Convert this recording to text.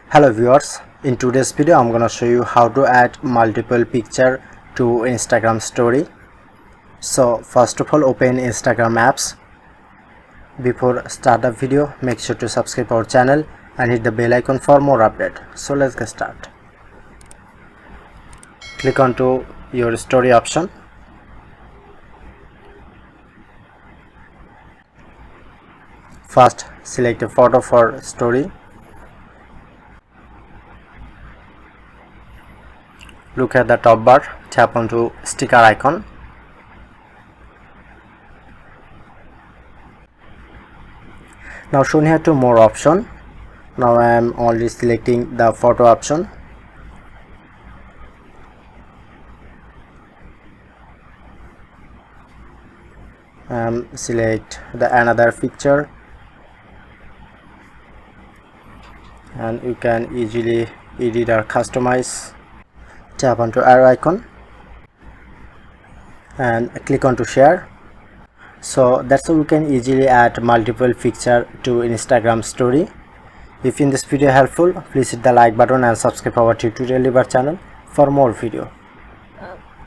Hello viewers, in today's video I'm gonna show you how to add multiple picture to Instagram story. So first of all, open Instagram apps. Before start the video, make sure to subscribe our channel and hit the bell icon for more update. So let's get started. Click on to your story option. First select a photo for story. Look at the top bar, tap onto sticker icon. Now shown here to more option. Now I am only selecting the photo option. Select the another picture, and you can easily edit or customize. Tap onto arrow icon and click on to share. So that's how you can easily add multiple picture to Instagram story. If in this video helpful, please hit the like button and subscribe our tutorial channel for more video.